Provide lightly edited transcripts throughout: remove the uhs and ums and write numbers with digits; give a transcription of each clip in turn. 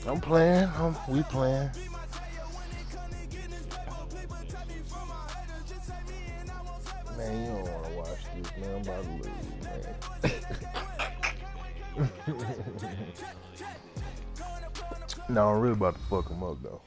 I'm playing. We playing. Man, you don't want to watch this, man. I'm about to lose, man. No, I'm really about to fuck him up, though.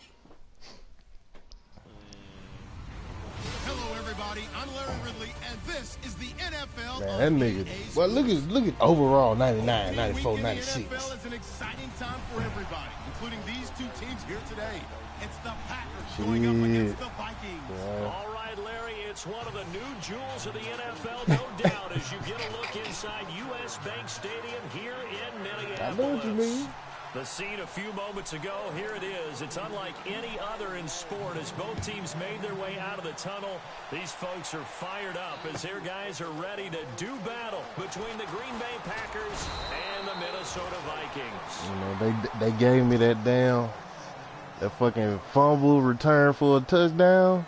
Hello, everybody. I'm Larry Ridley, and this is the NFL. Man, that nigga. Well, look at overall 99, 94, 96. The NFL is an exciting time for everybody, including these two teams here today. It's the Packers going up against the Vikings. Yeah. All right, Larry, it's one of the new jewels of the NFL, no doubt, as you get a look inside U.S. Bank Stadium here in Minneapolis. I know what you mean. The scene a few moments ago, here it is. It's unlike any other in sport as both teams made their way out of the tunnel. These folks are fired up as their guys are ready to do battle between the Green Bay Packers and the Minnesota Vikings. You know, they gave me that fucking fumble return for a touchdown.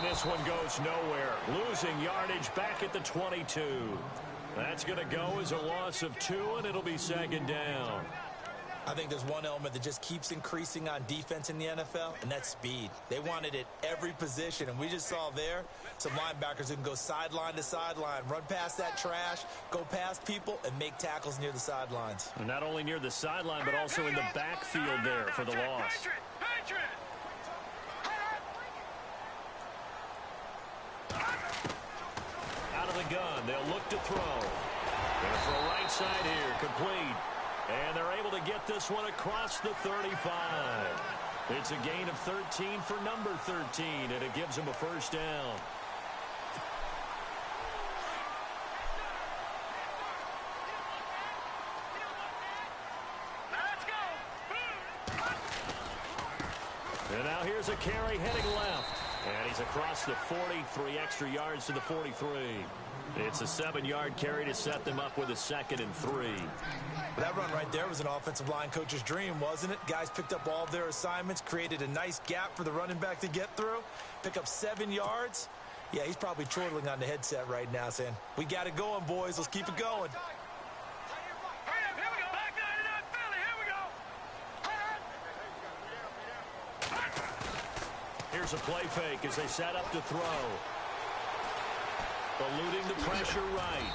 This one goes nowhere. Losing yardage back at the 22. That's going to go as a loss of 2, and it'll be second down. I think there's one element that just keeps increasing on defense in the NFL, and that's speed. They want it at every position, and we just saw there some linebackers who can go sideline to sideline, run past that trash, go past people, and make tackles near the sidelines. And not only near the sideline, but also in the backfield there for the loss. Out of the gun, they'll look to throw. Gonna throw right side here, complete. And they're able to get this one across the 35. It's a gain of 13 for number 13, and it gives them a first down. And now here's a carry heading left. And he's across the 43 extra yards to the 43. It's a 7-yard carry to set them up with a 2nd and 3. That run right there was an offensive line coach's dream, wasn't it? Guys picked up all of their assignments, created a nice gap for the running back to get through, pick up 7 yards. Yeah, he's probably chortling on the headset right now saying, we got it going, boys. Let's keep it going. Here's a play fake as they set up to throw. Eluding the pressure right.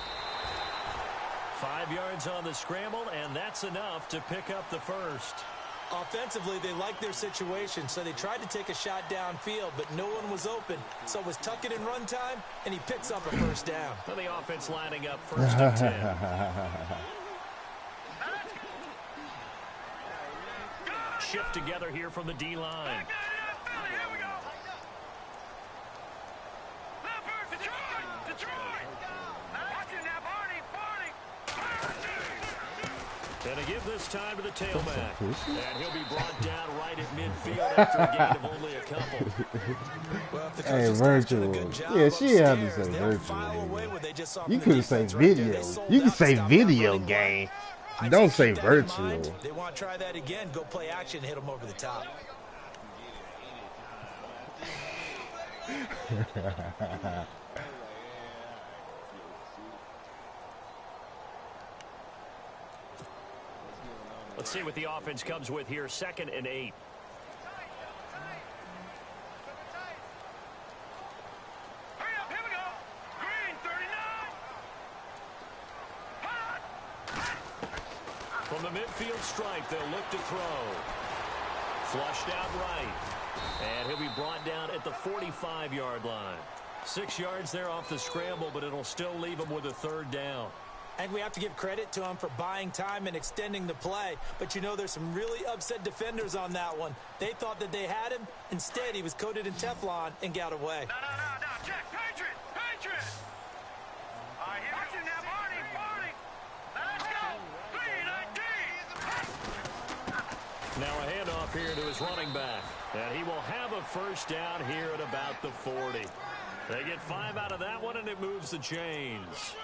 5 yards on the scramble, and that's enough to pick up the first. Offensively, they liked their situation, so they tried to take a shot downfield, but no one was open. So it was tuck it in run time, and he picks up a first down. And the offense lining up 1st and 10. Shift together here from the D-line. And to give this time to the tailback. And he'll be brought down right at midfield after a gain of only a couple. Well, hey, virtual. Yeah, she had to say virtual. You could say video. You can say video game. Don't say virtual. They want to try that again. Go play action and hit them over the top. Let's see what the offense comes with here. 2nd and 8. From the midfield stripe, they'll look to throw. Flushed out right. And he'll be brought down at the 45-yard line. 6 yards there off the scramble, but it'll still leave him with a 3rd down. I think we have to give credit to him for buying time and extending the play. But, you know, there's some really upset defenders on that one. They thought that they had him. Instead, he was coated in Teflon and got away. No. Check. Patriot. All right, here we go. Now, Barney. Let's go. 3-19. Now a handoff here to his running back. And he will have a first down here at about the 40. They get 5 out of that one, and it moves the chains.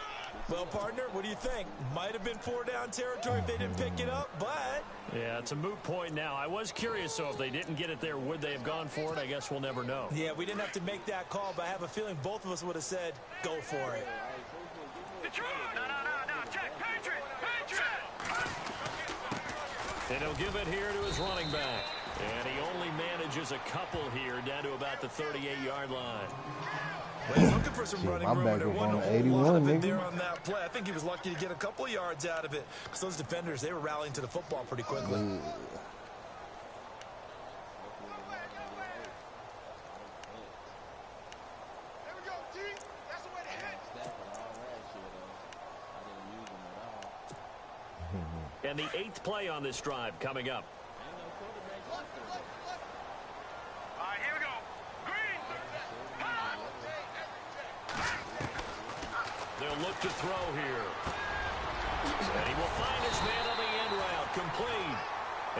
Well, partner, what do you think? Might have been 4-down territory if they didn't pick it up, but... Yeah, it's a moot point now. I was curious, so if they didn't get it there, would they have gone for it? I guess we'll never know. Yeah, we didn't have to make that call, but I have a feeling both of us would have said, go for it. Detroit. No. Check. Patriot. And he'll give it here to his running back. And he only manages a couple here down to about the 38-yard line. Well, he's looking for some running room, and there wasn't a whole 81, lot of it nigga. there on that play. I think he was lucky to get a couple of yards out of it because those defenders, they were rallying to the football pretty quickly. And the 8th play on this drive coming up. All right, here we go. Green. They'll look to throw here. And he will find his man on the end route. Complete.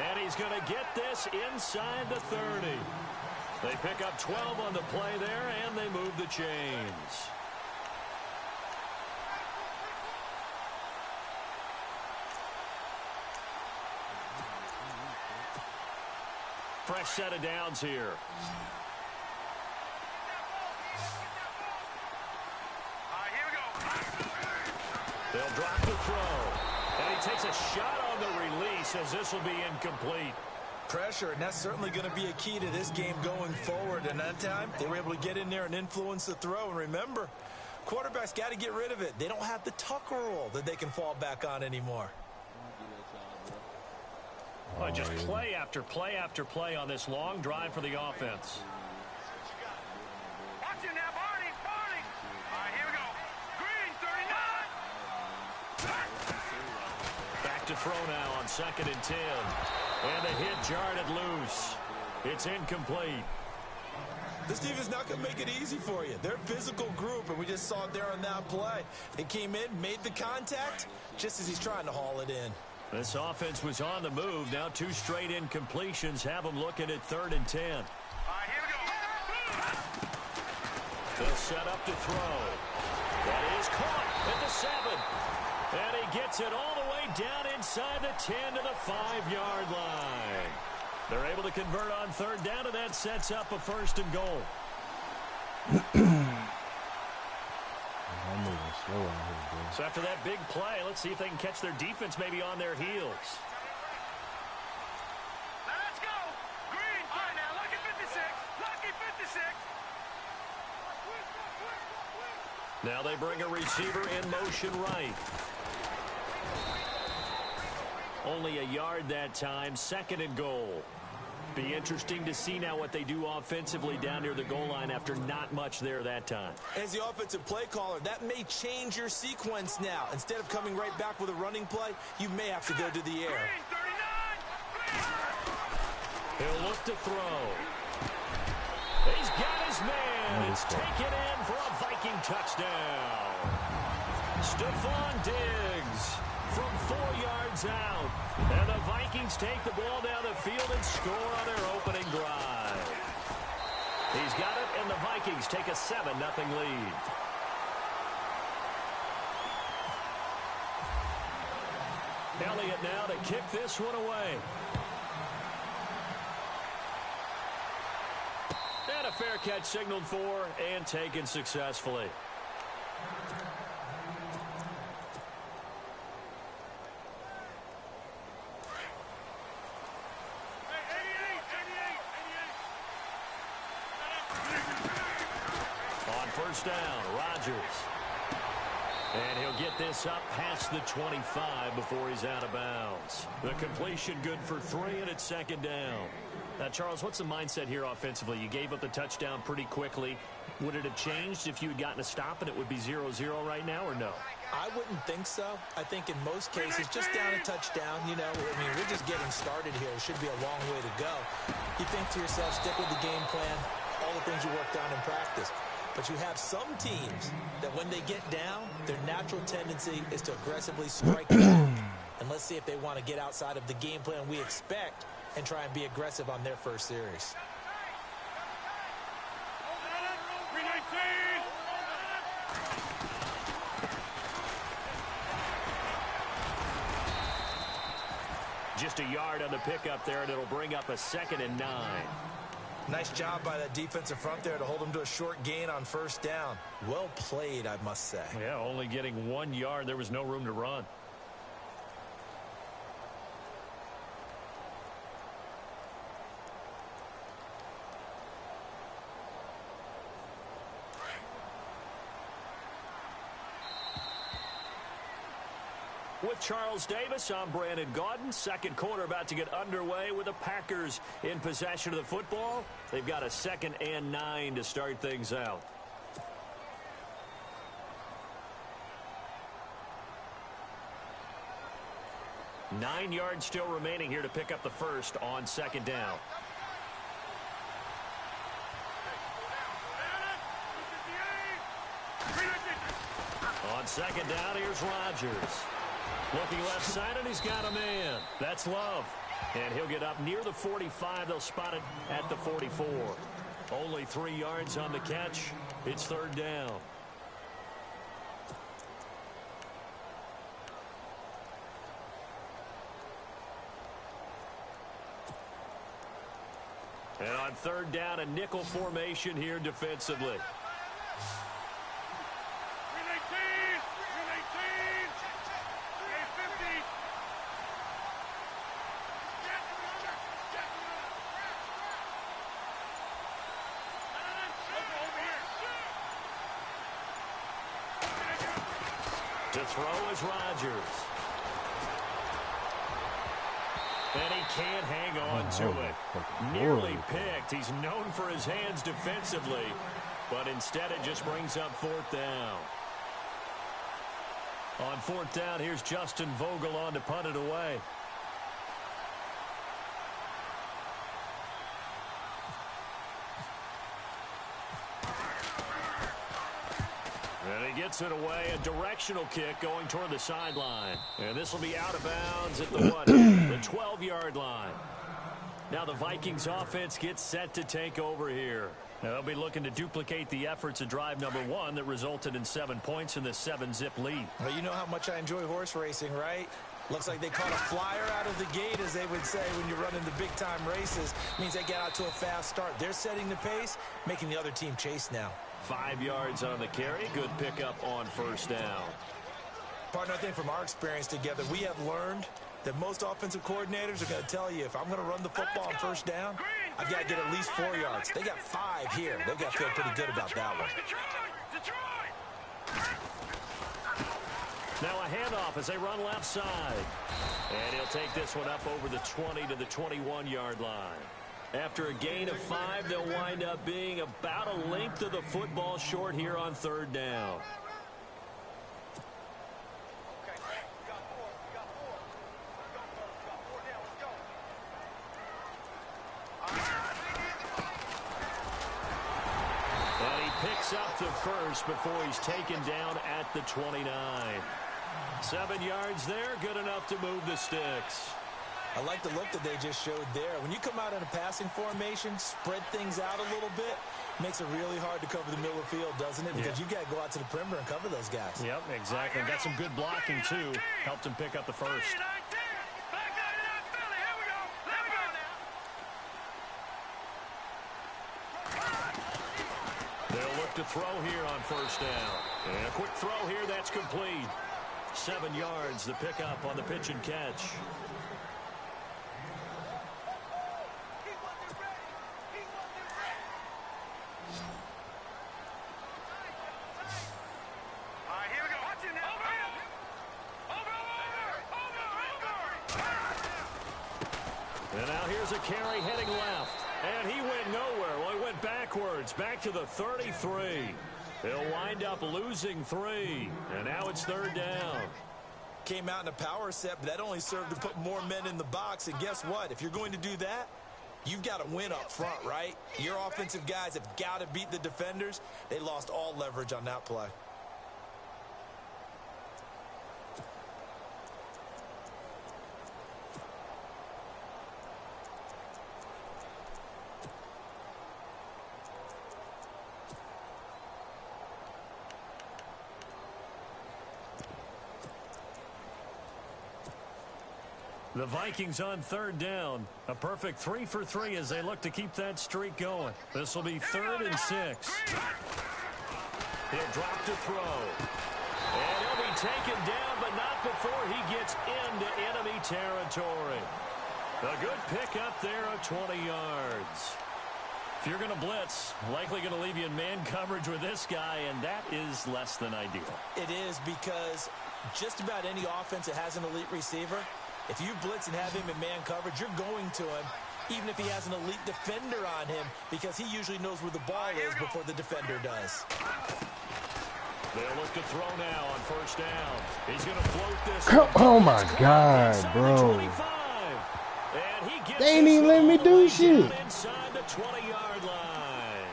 And he's going to get this inside the 30. They pick up 12 on the play there, and they move the chains. Fresh set of downs here. They'll drop the throw. And he takes a shot on the release as this will be incomplete. Pressure, and that's certainly going to be a key to this game going forward. And that time, they were able to get in there and influence the throw. And remember, quarterbacks got to get rid of it. They don't have the tuck rule that they can fall back on anymore. Well, just play after play after play on this long drive for the offense. Watch it now, Barney. All right, here we go. Green, 39. Back to throw now on 2nd and 10. And the hit jarred it loose. It's incomplete. This team is not going to make it easy for you. They're a physical group, and we just saw it there on that play. They came in, made the contact, just as he's trying to haul it in. This offense was on the move. Now 2 straight incompletions have them looking at 3rd and 10. All right, here we go. They'll set up to throw. That is caught at the 7. And he gets it all the way down inside the 10 to the 5-yard line. They're able to convert on 3rd down, and that sets up a 1st and goal. I'm moving slow out here, bro. So after that big play, let's see if they can catch their defense maybe on their heels. Now let's go. Green. All right, now, lucky 56. Lucky 56. Now they bring a receiver in motion right. Only a yard that time, 2nd and goal. Be interesting to see now what they do offensively down near the goal line after not much there that time. As the offensive play caller, that may change your sequence now. Instead of coming right back with a running play, you may have to go to the air. Green, 39. He'll look to throw. He's got his man. It's taken in for a Viking touchdown. Stephon Diggs from 4 yards out. And the Vikings take the ball down the field and score on their opening drive. He's got it, and the Vikings take a 7-0 lead. Elliott now to kick this one away. And a fair catch signaled for and taken successfully. On 1st down, Rodgers. And he'll get this up past the 25 before he's out of bounds. The completion good for 3, and it's second down. Now, Charles, what's the mindset here offensively? You gave up the touchdown pretty quickly. Would it have changed if you had gotten a stop and it would be 0-0 right now, or no? I wouldn't think so. I think in most cases, just down a touchdown, you know, I mean, we're just getting started here. It should be a long way to go. You think to yourself, stick with the game plan, all the things you worked on in practice. But you have some teams that when they get down, their natural tendency is to aggressively strike back. And let's see if they want to get outside of the game plan we expect and try and be aggressive on their first series. Just a yard on the pickup there, and it'll bring up a 2nd and 9. Nice job by that defensive front there to hold them to a short gain on first down. Well played, I must say. Yeah, only getting 1 yard. There was no room to run. With Charles Davis, I'm Brandon Gaudin. Second quarter about to get underway with the Packers in possession of the football. They've got a 2nd and 9 to start things out. Nine yards still remaining here to pick up the first on second down. On second down, here's Rodgers. Looking left side, and he's got a man. That's Love. And he'll get up near the 45. They'll spot it at the 44. Only 3 yards on the catch. It's third down. And on third down, a nickel formation here defensively. To throw is Rodgers. And he can't hang on to it. Nearly picked. He's known for his hands defensively, but instead it just brings up fourth down. On fourth down, here's Justin Vogel on to punt it away. And he gets it away, a directional kick going toward the sideline. And this will be out of bounds at the what? The 12-yard line. Now the Vikings offense gets set to take over here. Now they'll be looking to duplicate the efforts of drive number 1 that resulted in 7 points in the 7-zip lead. Well, you know how much I enjoy horse racing, right? Looks like they caught a flyer out of the gate, as they would say when you're running the big-time races. Means they get out to a fast start. They're setting the pace, making the other team chase now. 5 yards on the carry. Good pickup on first down. Partner, I think from our experience together, we have learned that most offensive coordinators are going to tell you, if I'm going to run the football on first down, I've got to get at least 4 yards. They got 5 here. They've got to feel pretty good about that one. Now a handoff as they run left side. And he'll take this one up over the 20 to the 21-yard line. After a gain of 5, they'll wind up being about a length of the football short here on third down. And he picks up the first before he's taken down at the 29. 7 yards there, good enough to move the sticks. I like the look that they just showed there. When you come out in a passing formation, spread things out a little bit, makes it really hard to cover the middle of the field, doesn't it? Because you've got to go out to the perimeter and cover those guys. Yep, exactly. Got some good blocking, too. Helped him pick up the first. They'll look to throw here on first down. And a quick throw here, that's complete. 7 yards, the pickup on the pitch and catch. has a carry heading left. And he went nowhere. Well, he went backwards, back to the 33. They'll wind up losing 3. And now it's 3rd down. Came out in a power set, but that only served to put more men in the box. And guess what? If you're going to do that, you've got to win up front, right? Your offensive guys have got to beat the defenders. They lost all leverage on that play. The Vikings on 3rd down. A perfect 3 for 3 as they look to keep that streak going. This will be 3rd and 6. He'll drop to throw. And he'll be taken down, but not before he gets into enemy territory. A good pickup there of 20 yards. If you're going to blitz, likely going to leave you in man coverage with this guy, and that is less than ideal. It is, because just about any offense that has an elite receiver, if you blitz and have him in man coverage, you're going to him, even if he has an elite defender on him, because he usually knows where the ball is before the defender does. They'll look to throw now on 1st down. He's going to float this. Oh my God, bro. And he gets they ain't even letting me do shit. Inside the 20-yard line.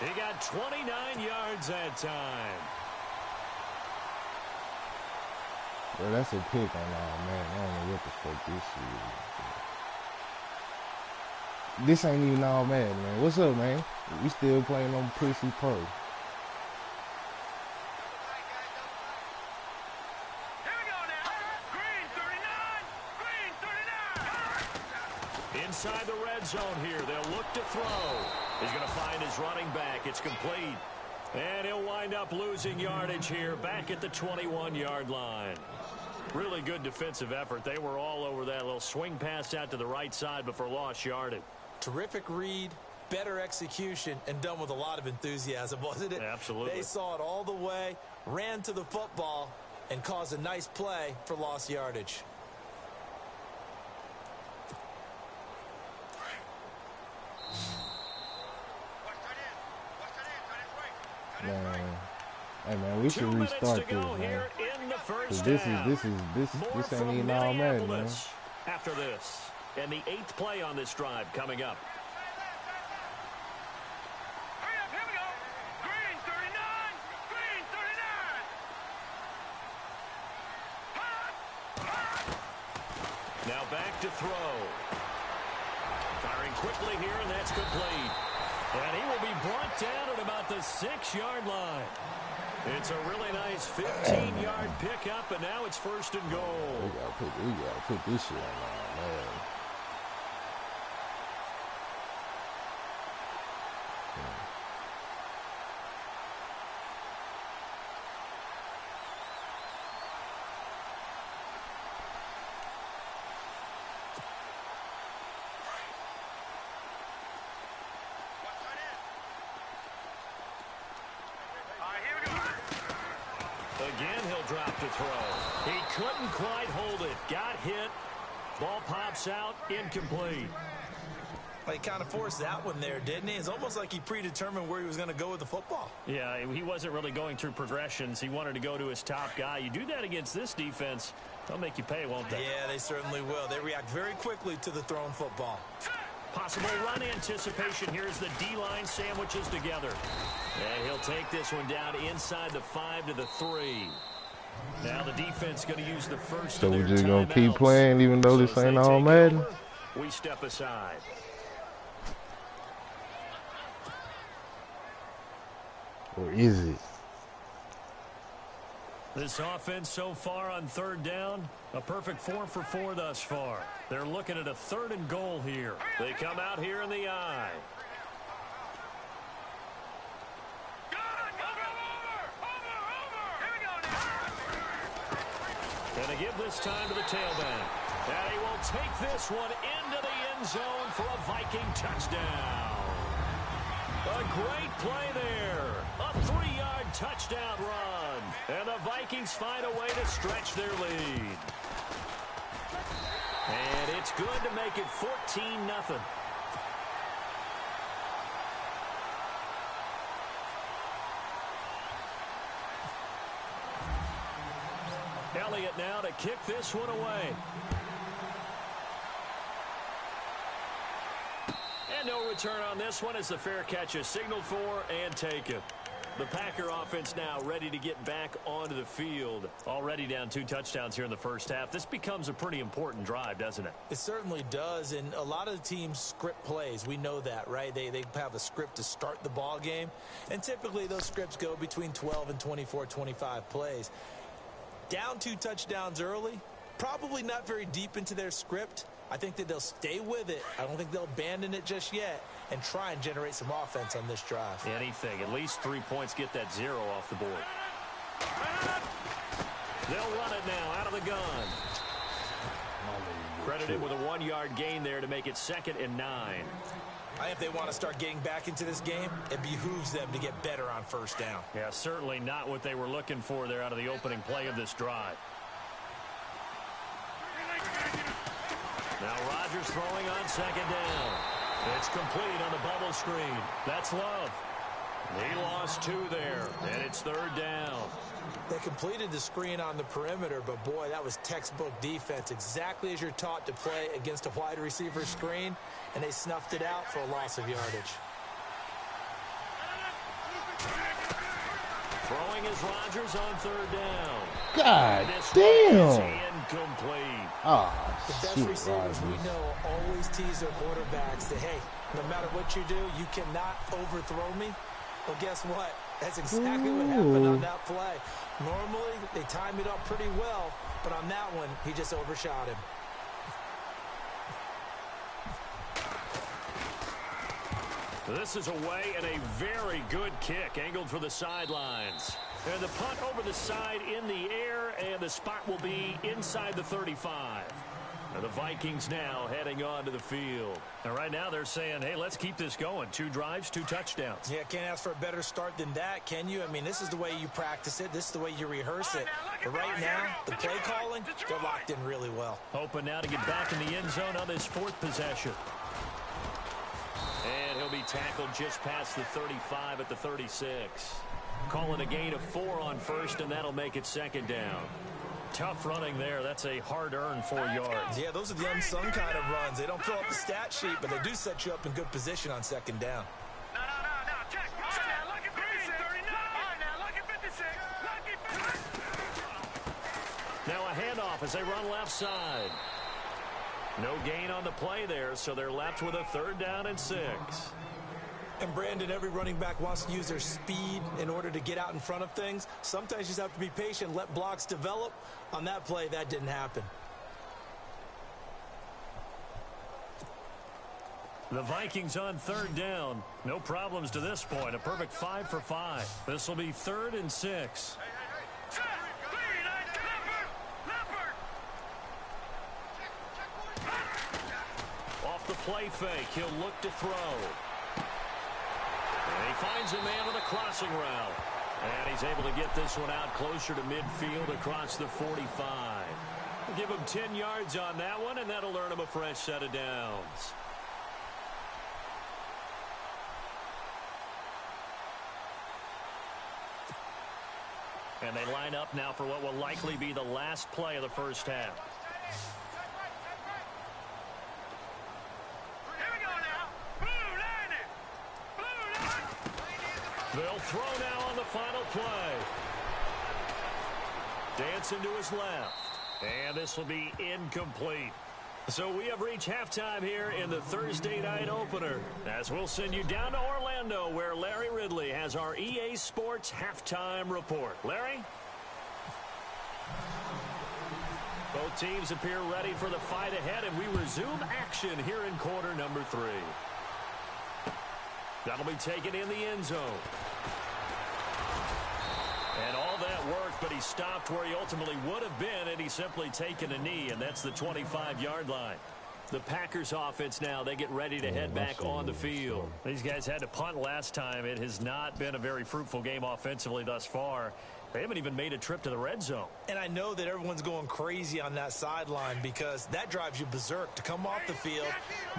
He got 29 yards that time. Bro, that's a pick on all, man. I don't know what the fuck this is. This ain't even all mad, man. What's up, man? We still playing on Pussy Pro. Here we go now. Green 39. Green 39. Inside the red zone here. They'll look to throw. He's going to find his running back. It's complete. And he'll wind up losing yardage here back at the 21-yard line. Really good defensive effort. They were all over that little swing pass out to the right side before lost yardage. Terrific read, better execution, and done with a lot of enthusiasm, wasn't it? Absolutely. They saw it all the way, ran to the football, and caused a nice play for lost yardage. Man, hey man, we should restart this, man. Cause this ain't even all mad, man. After this, and the 8th play on this drive coming up. Hurry up, here we go. Green 39. Green 39. Now back to throw. Firing quickly here, and that's complete. And he will be brought down at about the 6-yard line. It's a really nice 15-yard pickup, and now it's 1st and goal. We gotta put this shit on, man. Again, he'll drop to throw. He couldn't quite hold it. Got hit. Ball pops out. Incomplete. Well, he kind of forced that one there, didn't he? It's almost like he predetermined where he was going to go with the football. Yeah, he wasn't really going through progressions. He wanted to go to his top guy. You do that against this defense, they'll make you pay, won't they? Yeah, they certainly will. They react very quickly to the thrown football. Possible run anticipation. Here's the D-line sandwiches together. And he'll take this one down inside the 5 to the 3. Now the defense going to use the first. So we're just going to keep playing even though this ain't all Madden? We step aside. Or is it? This offense so far on 3rd down, a perfect 4 for 4 thus far. They're looking at a 3rd and goal here. They come out here in the I. And they give this time to the tailback. And he will take this one into the end zone for a Viking touchdown. A great play there. A 3-yard touchdown run. And the Vikings find a way to stretch their lead. And it's good to make it 14-0. Elliott now to kick this one away. And no return on this one as the fair catch is signaled for and taken. The Packer offense now ready to get back onto the field. Already down 2 touchdowns here in the first half. This becomes a pretty important drive, doesn't it? It certainly does, and a lot of the teams script plays. We know that, right? They have a script to start the ball game, and typically those scripts go between 12 and 24, 25 plays. Down 2 touchdowns early, probably not very deep into their script. I think that they'll stay with it. I don't think they'll abandon it just yet and try and generate some offense on this drive. Anything. At least 3 points, get that 0 off the board. They'll run it now out of the gun. Credited with a 1-yard gain there to make it 2nd and 9. I think if they want to start getting back into this game, it behooves them to get better on first down. Yeah, certainly not what they were looking for there out of the opening play of this drive. Now Rodgers throwing on 2nd down. It's complete on the bubble screen. That's Love. He lost 2 there, and it's 3rd down. They completed the screen on the perimeter, but boy, that was textbook defense. Exactly as you're taught to play against a wide receiver screen, and they snuffed it out for a loss of yardage. Throwing is Rodgers on 3rd down. God damn. Incomplete. Oh, the best receivers we know always tease their quarterbacks that, hey, no matter what you do, you cannot overthrow me. Well, guess what? That's exactly what happened on that play. Normally, they time it up pretty well, but on that one, he just overshot him. This is away and a very good kick angled for the sidelines. And the punt over the side in the air, and the spot will be inside the 35. And the Vikings now heading on to the field. And right now they're saying, hey, let's keep this going. 2 drives, 2 touchdowns. Yeah, can't ask for a better start than that, can you? I mean, this is the way you practice it. This is the way you rehearse it. But right now, the play calling, they're locked in really well. Hoping now to get back in the end zone on this 4th possession. And he'll be tackled just past the 35 at the 36. Call it a gain of 4 on 1st, and that'll make it 2nd down. Tough running there. That's a hard-earned 4 yards. Yeah, those are the unsung kind of runs. They don't fill up the stat sheet, but they do set you up in good position on 2nd down. No, check. All right, now, look at 56. 39. All right, now, look at 56. Look at 56. Now a handoff as they run left side. No gain on the play there, so they're left with a 3rd down and 6. And, Brandon, every running back wants to use their speed in order to get out in front of things. Sometimes you just have to be patient, let blocks develop. On that play, that didn't happen. The Vikings on 3rd down. No problems to this point. A perfect 5 for 5. This will be 3rd and 6. Set. 3, 9, Off the play fake, he'll look to throw. And he finds a man with a crossing route. And he's able to get this one out closer to midfield across the 45. We'll give him 10 yards on that one, and that'll earn him a fresh set of downs. And they line up now for what will likely be the last play of the first half. They'll throw now on the final play. Dancing to his left. And this will be incomplete. So we have reached halftime here in the Thursday night opener, as we'll send you down to Orlando, where Larry Ridley has our EA Sports halftime report. Larry? Both teams appear ready for the fight ahead, and we resume action here in quarter number 3. That'll be taken in the end zone. And all that worked, but he stopped where he ultimately would have been, and he's simply taken a knee, and that's the 25-yard line. The Packers offense now, they get ready to head back on the field. These guys had to punt last time. It has not been a very fruitful game offensively thus far. They haven't even made a trip to the red zone. And I know that everyone's going crazy on that sideline because that drives you berserk to come off the field,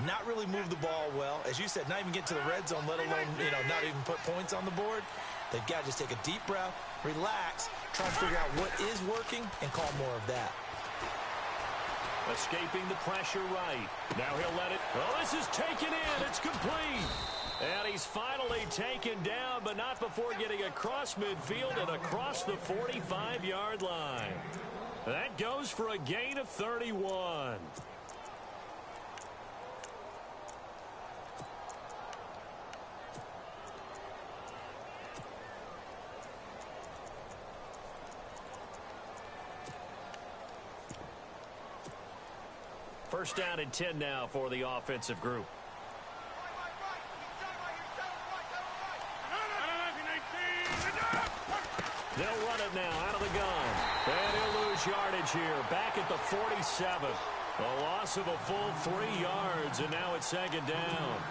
not really move the ball well. As you said, not even get to the red zone, let alone, not even put points on the board. They've got to just take a deep breath, relax, try to figure out what is working, and call more of that. Escaping the pressure right. Now he'll let it. Well, this is taken in. It's complete. And he's finally taken down, but not before getting across midfield and across the 45-yard line. That goes for a gain of 31. First down and 10 now for the offensive group. They'll run it now out of the gun. And he'll lose yardage here. Back at the 47. A loss of a full 3 yards, and now it's second down.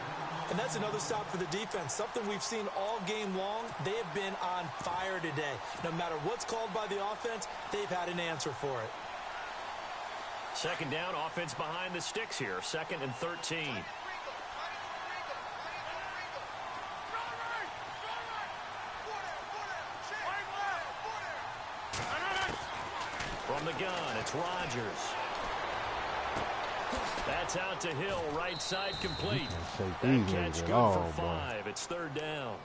And that's another stop for the defense. Something we've seen all game long. They have been on fire today. No matter what's called by the offense, they've had an answer for it. Second down, offense behind the sticks here. 2nd and 13. From the gun, it's Rodgers. That's out to Hill, right side complete. That catch good for 5. It's 3rd down.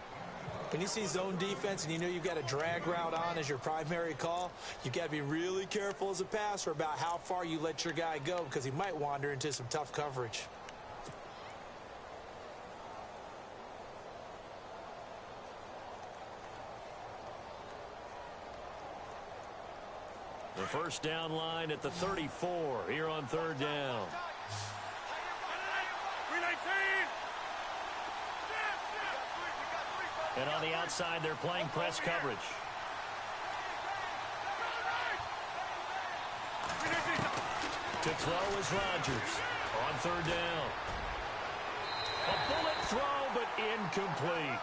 When you see zone defense and you know you've got a drag route on as your primary call, you've got to be really careful as a passer about how far you let your guy go because he might wander into some tough coverage. The first down line at the 34 here on 3rd down. And on the outside, they're playing press coverage. To throw is Rodgers on 3rd down. A bullet throw, but incomplete.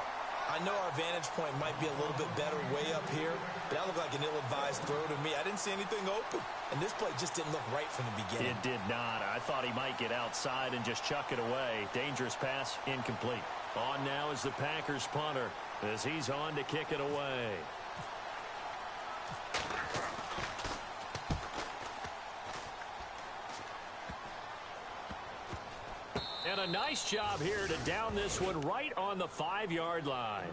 I know our vantage point might be a little bit better way up here, but that looked like an ill-advised throw to me. I didn't see anything open, and this play just didn't look right from the beginning. It did not. I thought he might get outside and just chuck it away. Dangerous pass, incomplete. On now is the Packers punter as he's on to kick it away. And a nice job here to down this one right on the 5-yard line.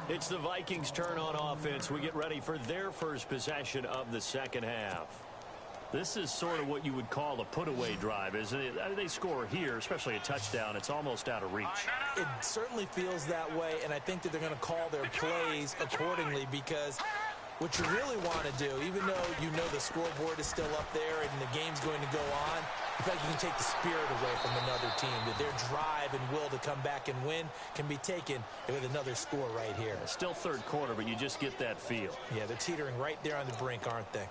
It's the Vikings' turn on offense. We get ready for their first possession of the second half. This is sort of what you would call a put-away drive, isn't it? They score here, especially a touchdown. It's almost out of reach. It certainly feels that way, and I think that they're going to call their plays accordingly because what you really want to do, even though you know the scoreboard is still up there and the game's going to go on, in fact, you can take the spirit away from another team, that their drive and will to come back and win can be taken with another score right here. Still 3rd quarter, but you just get that feel. Yeah, they're teetering right there on the brink, aren't they?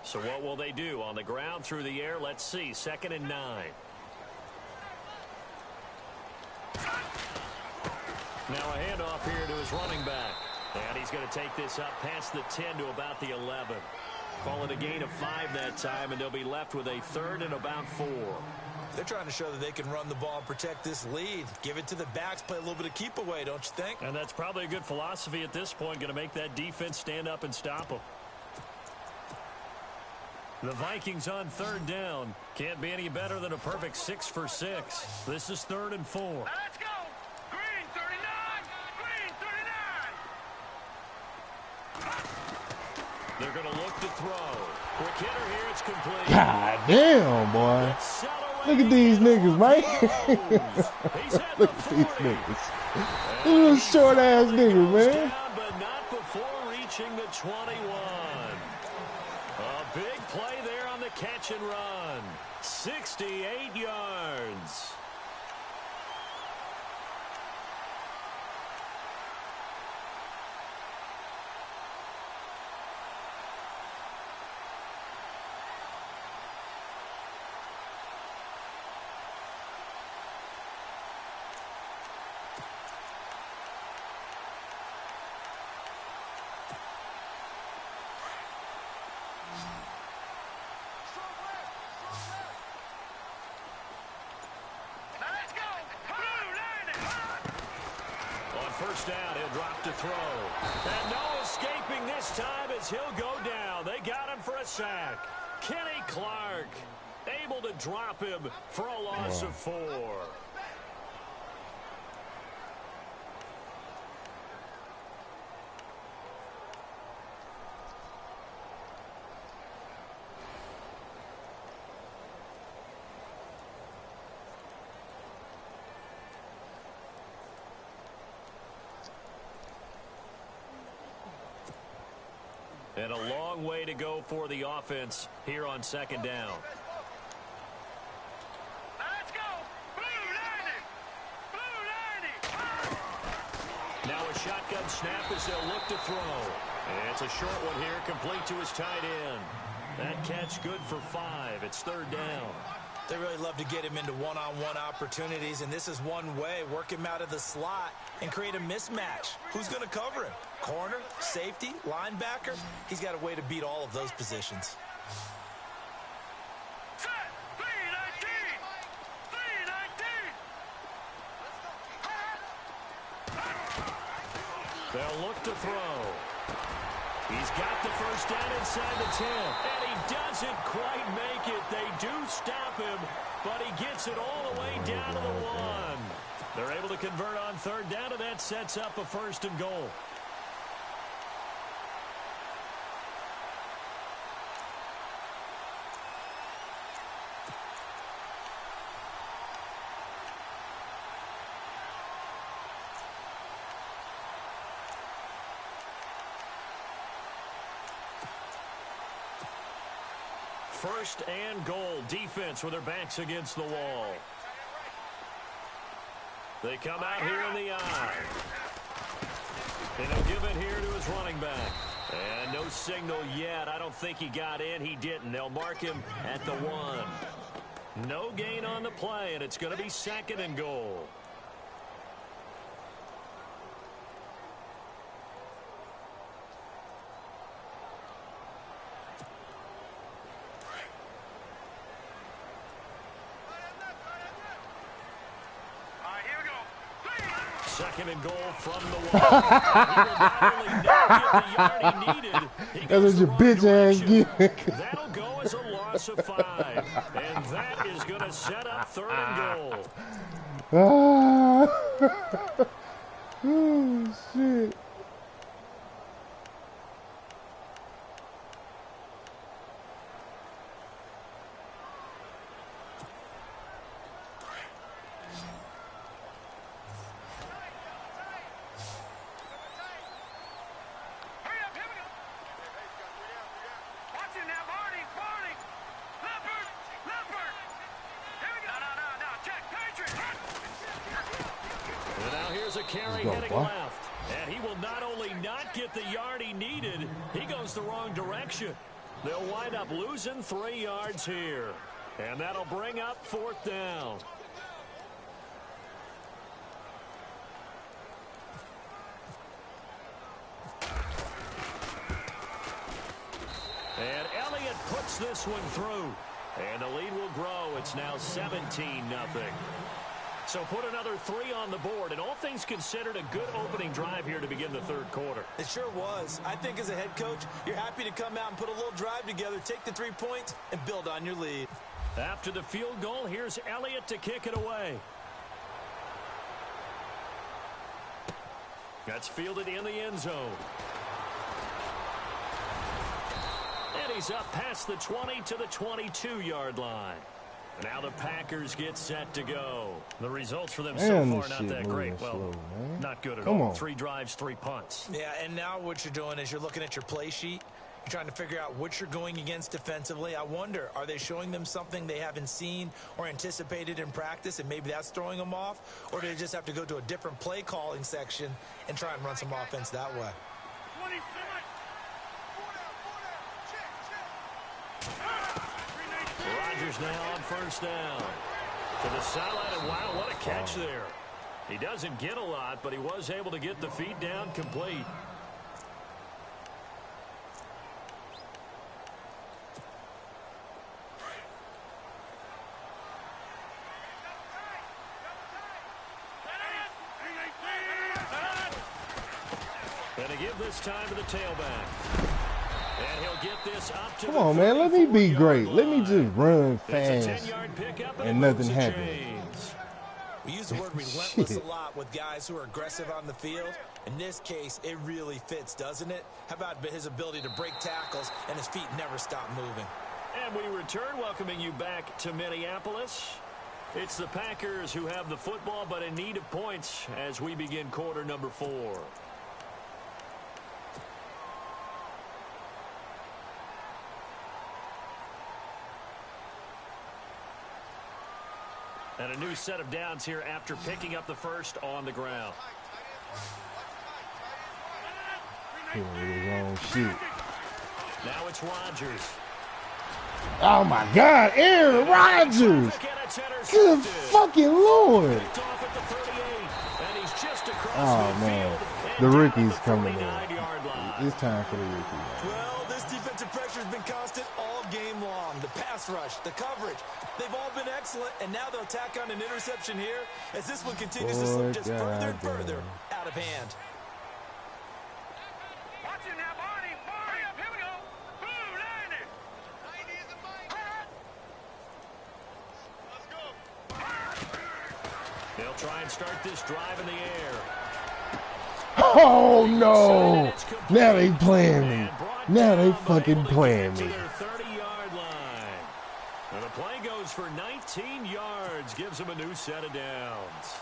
So what will they do? On the ground, through the air, let's see. 2nd and 9. Now a handoff here to his running back. And he's going to take this up past the 10 to about the 11. Call it a gain of 5 that time, and they'll be left with a 3rd and about 4. They're trying to show that they can run the ball and protect this lead. Give it to the backs, play a little bit of keep away, don't you think? And that's probably a good philosophy at this point, going to make that defense stand up and stop them. The Vikings on 3rd down. Can't be any better than a perfect 6 for 6. This is 3rd and 4. Let's go. Green 39. Green 39. They're going to look to throw. Quick hitter here. It's complete. God damn, boy. Look at these niggas, man. Look at these niggas. These short-ass niggas, man. But not before reaching the 21. A big play there on the catch and run. 68 yards. first down. He'll drop to throw. And no escaping this time as he'll go down. They got him for a sack. Kenny Clark able to drop him for a loss of 4. And a long way to go for the offense here on second down. Let's go. Blue 90. Blue 90. Now a shotgun snap as they'll look to throw. And it's a short one here, complete to his tight end. That catch good for 5. It's third down. They really love to get him into one-on-one opportunities, and this is one way. Work him out of the slot and create a mismatch. Who's going to cover him? Corner, safety, linebacker? He's got a way to beat all of those positions. Set. 319. 319. They'll look to throw. He's got the first down inside the 10. And he doesn't quite make it. They do stop him, but he gets it all the way down to the 1. They're able to convert on third down, and that sets up a first and goal. First and goal. Defense with their backs against the wall. They come out here in the eye. And he'll give it here to his running back. And no signal yet. I don't think he got in. He didn't. They'll mark him at the 1. No gain on the play, and it's going to be second and goal. Second and goal from the 1. That's what your bitch ass get. That'll go as a loss of 5. And that is going to set up third and goal. Oh, shit. Carry heading left. And he will not only not get the yard he needed, he goes the wrong direction. They'll wind up losing 3 yards here. And that'll bring up fourth down. And Elliott puts this one through. And the lead will grow. It's now 17-0. So put another 3 on the board, and all things considered, a good opening drive here to begin the third quarter. It sure was. I think as a head coach, you're happy to come out and put a little drive together, take the 3 points, and build on your lead. After the field goal, here's Elliott to kick it away. That's fielded in the end zone. And he's up past the 20 to the 22-yard line. Now the Packers get set to go. The results for them so far not that great. Well, not good at all. 3 drives, 3 punts. Yeah, and now what you're doing is you're looking at your play sheet. You're trying to figure out what you're going against defensively. I wonder, are they showing them something they haven't seen or anticipated in practice, and maybe that's throwing them off? Or do they just have to go to a different play calling section and try and run some offense that way? 27. Rodgers now on first down. To the sideline, and wow, what a catch there. He doesn't get a lot, but he was able to get the feet down complete. Going to give this time to the tailback. And he'll get this up to Come on, man. Let me be great. Let me just run It's a fast 10-yard pickup and nothing happens. We use the word relentless a lot with guys who are aggressive on the field. In this case, it really fits, doesn't it? How about his ability to break tackles and his feet never stop moving? And we return, welcoming you back to Minneapolis. It's the Packers who have the football, but in need of points as we begin quarter number 4. And a new set of downs here after picking up the first on the ground. Shit. Now it's Rodgers. Oh my God, Aaron Rodgers! Good fucking Lord! Oh man, the rookie's coming in. It's time for the rookie. Well, this defensive pressure has been constant all game long. The pass rush, the coverage, they've all been excellent, and now they'll tack on an interception here as this one continues to slip just further and further out of hand. Watch it now, Barney. Hurry up, here we go. Boom, land it. Let's go. They'll try and start this drive in the air. Oh no! Now they playing me. Now they fucking playing me. 30-yard line. And the play goes for 19 yards. Gives them a new set of downs.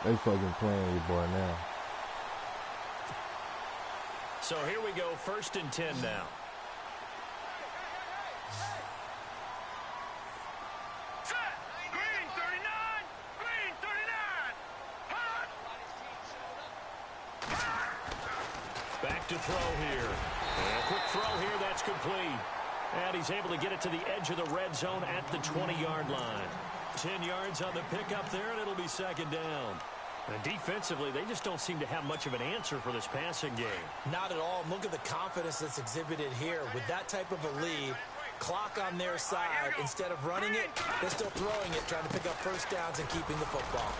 They fucking playing you, boy, now. So here we go, 1st and 10 now. Set. Green 39. Green 39. Hot. Back to throw here. And a quick throw here, that's complete. And he's able to get it to the edge of the red zone at the 20-yard line. 10 yards on the pickup there, and it'll be 2nd down. And defensively, they just don't seem to have much of an answer for this passing game. Not at all. Look at the confidence that's exhibited here. With that type of a lead, clock on their side, instead of running it, they're still throwing it, trying to pick up first downs and keeping the football.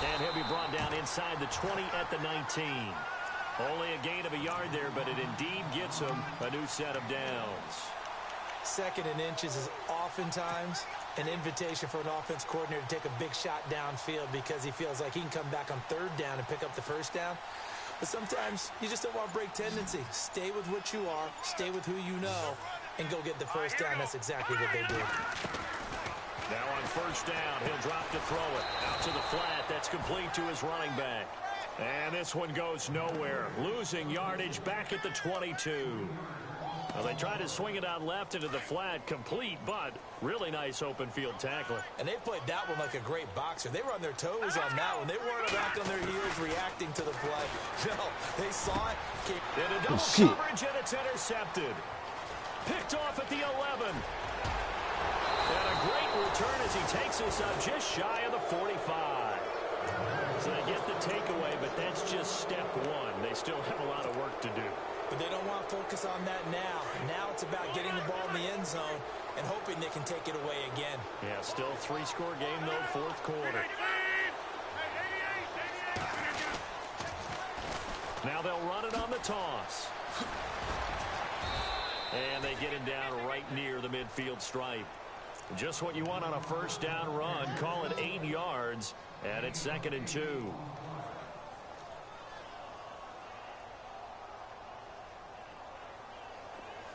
And he'll be brought down inside the 20 at the 19. Only a gain of a yard there, but it indeed gets him a new set of downs. 2nd and inches is oftentimes an invitation for an offense coordinator to take a big shot downfield because he feels like he can come back on 3rd down and pick up the first down. But sometimes you just don't want to break tendency. Stay with what you are, stay with who you know, and go get the first down. That's exactly what they did. Now on 1st down, he'll drop to throw it. Out to the flat, that's complete to his running back. And this one goes nowhere. Losing yardage back at the 22. Well, they tried to swing it out left into the flat, complete, but really nice open field tackling. And they played that one like a great boxer. They were on their toes on that one. They weren't back on their heels reacting to the play. No, they saw it. And a double coverage, and it's intercepted. Picked off at the 11. And a great return as he takes us up just shy of the 45. So they get the takeaway, but that's just step 1. They still have a lot of work to do. But they don't want to focus on that now. Now it's about getting the ball in the end zone and hoping they can take it away again. Yeah, still 3-score game, though, 4th quarter. Now they'll run it on the toss. And they get him down right near the midfield stripe. Just what you want on a 1st down run. Call it 8 yards, and it's 2nd and 2.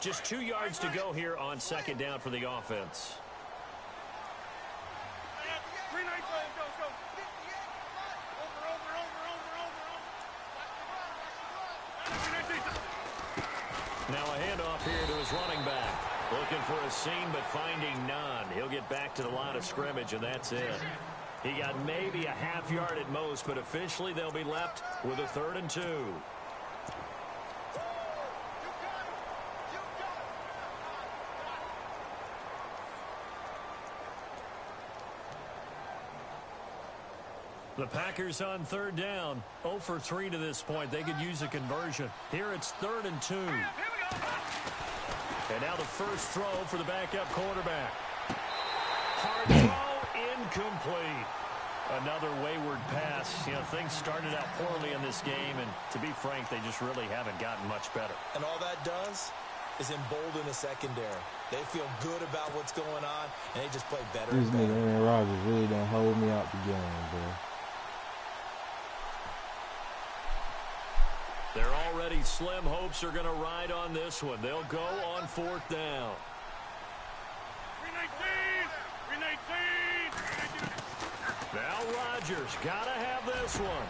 Just 2 yards to go here on 2nd down for the offense. Now a handoff here to his running back. Looking for a seam, but finding none. He'll get back to the line of scrimmage, and that's it. He got maybe a half yard at most, but officially they'll be left with a 3rd and 2. The Packers on 3rd down. 0 for 3 to this point. They could use a conversion. Here it's 3rd and 2. And now the first throw for the backup quarterback. Hard throw, incomplete. Another wayward pass. You know, things started out poorly in this game, and to be frank, they just really haven't gotten much better. And all that does is embolden the secondary. They feel good about what's going on, and they just play better This and nigga better. Aaron Rodgers really done hold me out the game, bro. They're already slim hopes are going to ride on this one. They'll go on 4th down. 319! 319! Now Rodgers got to have this one.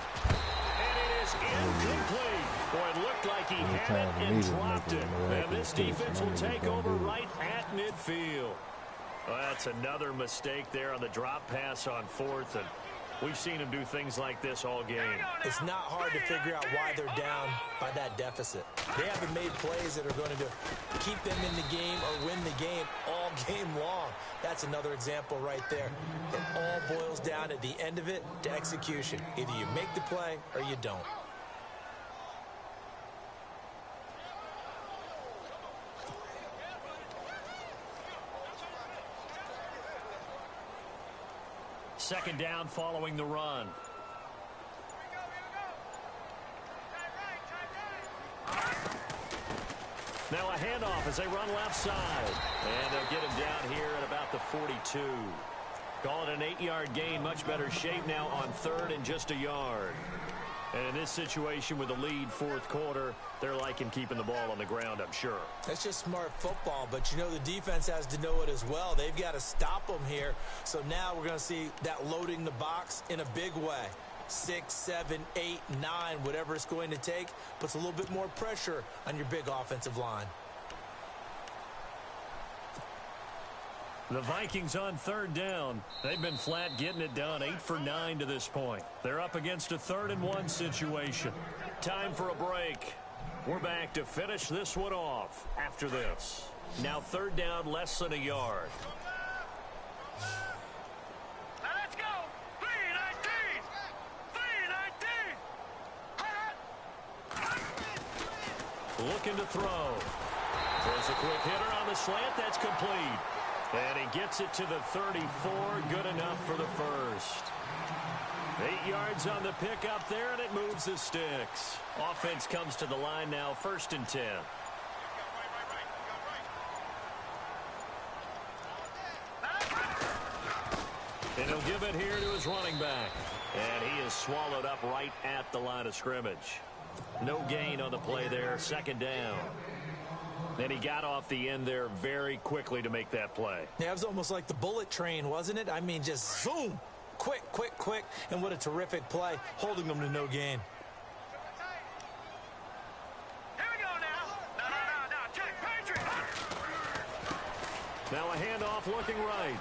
And it is incomplete. Boy, it looked like he had it and dropped it. And this defense will take over right at midfield. Well, that's another mistake there on the drop pass on 4th. And we've seen him do things like this all game. It's not hard to figure out why they're down by that deficit. They haven't made plays that are going to keep them in the game or win the game all game long. That's another example right there. It all boils down at the end of it to execution. Either you make the play or you don't. Second down following the run. Now a handoff as they run left side. And they'll get him down here at about the 42. Call it an 8-yard gain. Much better shape now on 3rd and just a yard. And in this situation with the lead 4th quarter, they're liking keeping the ball on the ground, I'm sure. That's just smart football, but you know the defense has to know it as well. They've got to stop them here. So now we're going to see that loading the box in a big way. 6, 7, 8, 9, whatever it's going to take, puts a little bit more pressure on your big offensive line. The Vikings on 3rd down. They've been flat getting it done. 8 for 9 to this point. They're up against a 3rd and 1 situation. Time for a break. We're back to finish this one off after this. Now 3rd down, less than a yard. Now let's go! 319! 319! Looking to throw. There's a quick hitter on the slant. That's complete. And he gets it to the 34. Good enough for the first. 8 yards on the pickup there, and it moves the sticks. Offense comes to the line now, 1st and 10. And he'll give it here to his running back. And he is swallowed up right at the line of scrimmage. No gain on the play there, 2nd down. Then he got off the end there very quickly to make that play. Yeah, it was almost like the bullet train, wasn't it? I mean, just zoom. Quick, quick, quick. And what a terrific play, holding them to no gain. Here we go now! No, check, Patriot! Now a handoff looking right.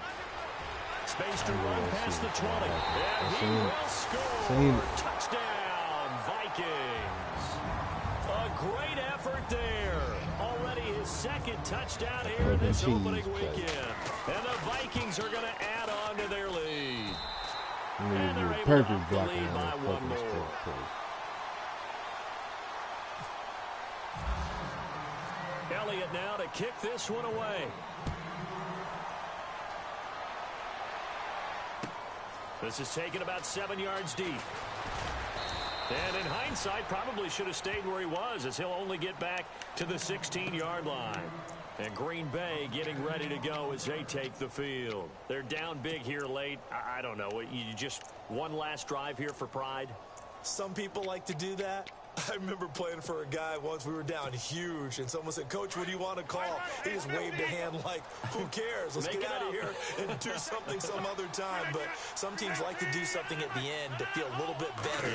Space to run past the 20. And he will score. Touchdown, Vikings. A great effort there. Already his 2nd touchdown here in this opening weekend. And the Vikings are going to add on to their lead. And they're able to up the lead by 1 more. Elliott now to kick this one away. This is taken about 7 yards deep. And in hindsight, probably should have stayed where he was, as he'll only get back to the 16-yard line. And Green Bay getting ready to go as they take the field. They're down big here late. I don't know. You just one last drive here for pride? Some people like to do that. I remember playing for a guy once. We were down huge, and someone said, "Coach, what do you want to call?" He just waved a hand like, "Who cares? Let's get out of here and do something some other time." But some teams like to do something at the end to feel a little bit better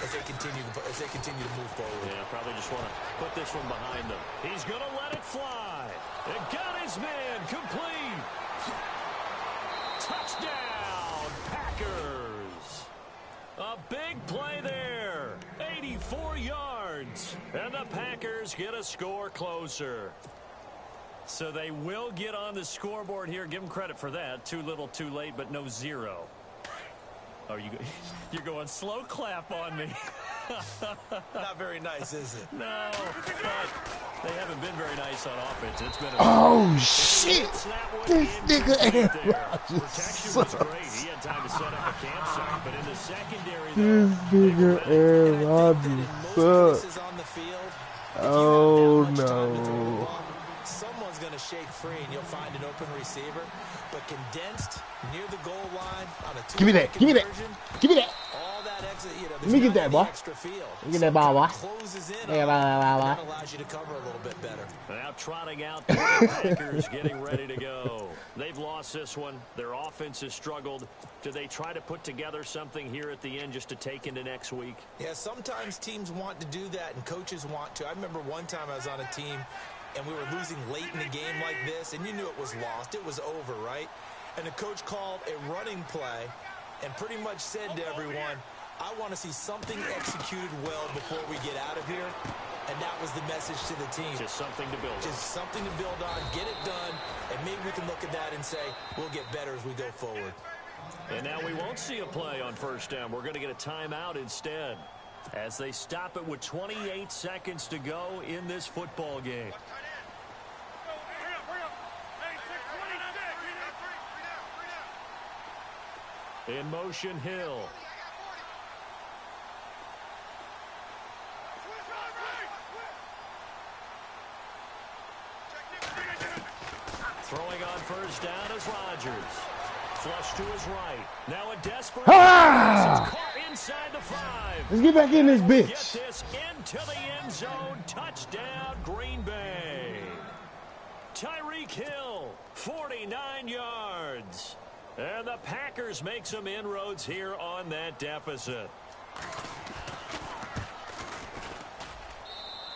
as they continue to move forward. Yeah, probably just want to put this one behind them. He's going to let it fly. And got his man complete. Touchdown, Packers. A big play there. 84 yards. And the Packers get a score closer. So they will get on the scoreboard here. Give them credit for that. Too little, too late, but no zero. Oh, you're going slow clap on me. Not very nice, is it? No, but they haven't been very nice on offense. It's been Oh, shit. This nigga Aaron Rodgers Protection sucks. was great. He had time to set up a campsite, but in the secondary, This nigga Aaron Rodgers sucks. On the field, Oh, no. no. Someone's going to shake free, and you'll find an open receiver. But condensed near the goal line on a Give me that. Give me that. Give me that. All that exit, Let me get that, boy. extra field. Let me get that ball, boy. Closes in. Yeah, That allows you to cover a little bit better. Now trotting out the Packers, getting ready to go. They've lost this one. Their offense has struggled. Do they try to put together something here at the end just to take into next week? Yeah, sometimes teams want to do that, and coaches want to. I remember one time I was on a team, and we were losing late in a game like this, and you knew it was lost. It was over, right? And the coach called a running play and pretty much said to everyone, I want to see something executed well before we get out of here. And that was the message to the team. Just something to build on. Just something to build on, get it done, and maybe we can look at that and say, we'll get better as we go forward. And now we won't see a play on first down. We're going to get a timeout instead as they stop it with 28 seconds to go in this football game. In motion, Hill. Throwing on first down is Rodgers. Flush to his right. Now a desperate Ah! caught inside the 5. Let's get back in this bitch. Get this into the end zone. Touchdown, Green Bay. Tyreek Hill, 49 yards. And the Packers make some inroads here on that deficit.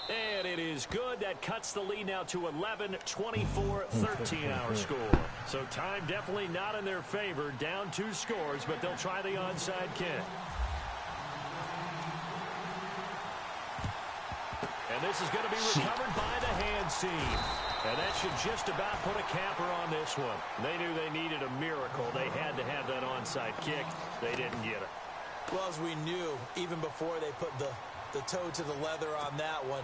And it is good. That cuts the lead now to 11, 24, 13 our score. So time definitely not in their favor. Down 2 scores, but they'll try the onside kick. And this is going to be recovered by the hands team. And that should just about put a capper on this one. They knew they needed a miracle. They had to have that onside kick. They didn't get it. Well, as we knew, even before they put the toe to the leather on that one,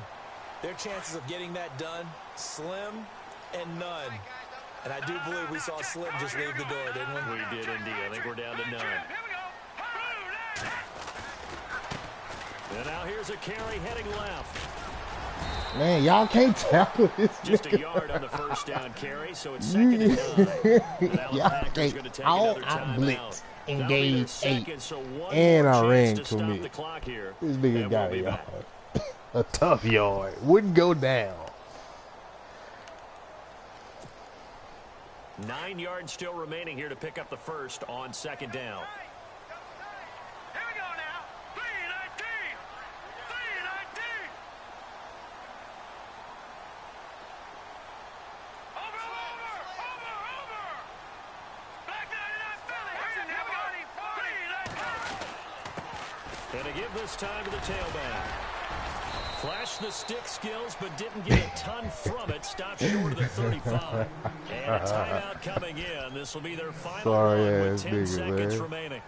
their chances of getting that done, slim and none. And I do believe we saw Slim just leave the door, didn't we? We did indeed. I think we're down to none. And now here's a carry heading left. Man, y'all can't tackle this Just nigga. a yard on the first down carry, so it's 2nd and 9. Now the Y'all Packers can't. going to take All another I timeout. blitz, That'll be their engage 8, second, so one and more I ran chance to to stop me. the clock here. This nigga And got we'll a be yard. back. A tough yard. Wouldn't go down. 9 yards still remaining here to pick up the first on 2nd down. Here we go now. 3-19. 3-19. Over. Back 99 Philly. Here we go. 3-19. And to give this time to the tailback. Flashed the stick skills, but didn't get a ton from it. Stopped short of the 35. And a timeout coming in. This will be their final one with 10 seconds remaining.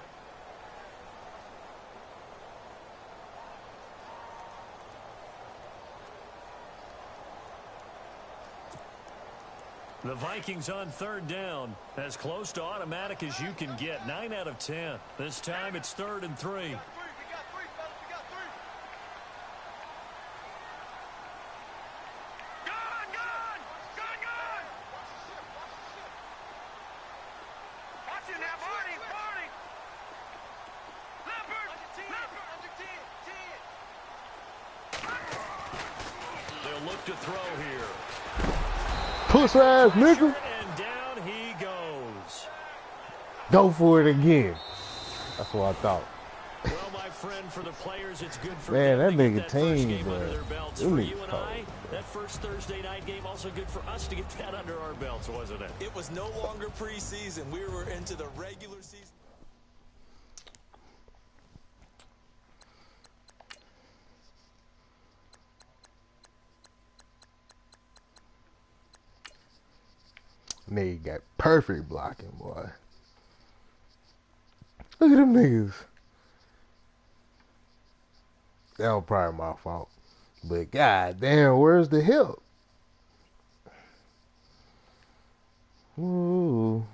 The Vikings on 3rd down. As close to automatic as you can get. 9 out of 10. This time it's 3rd and 3. They'll look to throw here. Puss ass nigga. And down he goes. Go for it again. That's what I thought. Well, my friend, for the players, it's good for Man, them that to nigga get that first team, game bro. under their belts. Them For niggas you and cold, I, bro. that first Thursday night game also good for us to get that under our belts, wasn't it? It was no longer preseason. We were into the regular season. Nigga got perfect blocking, boy. Look at them niggas. That was probably my fault. But god damn, where's the help? Ooh.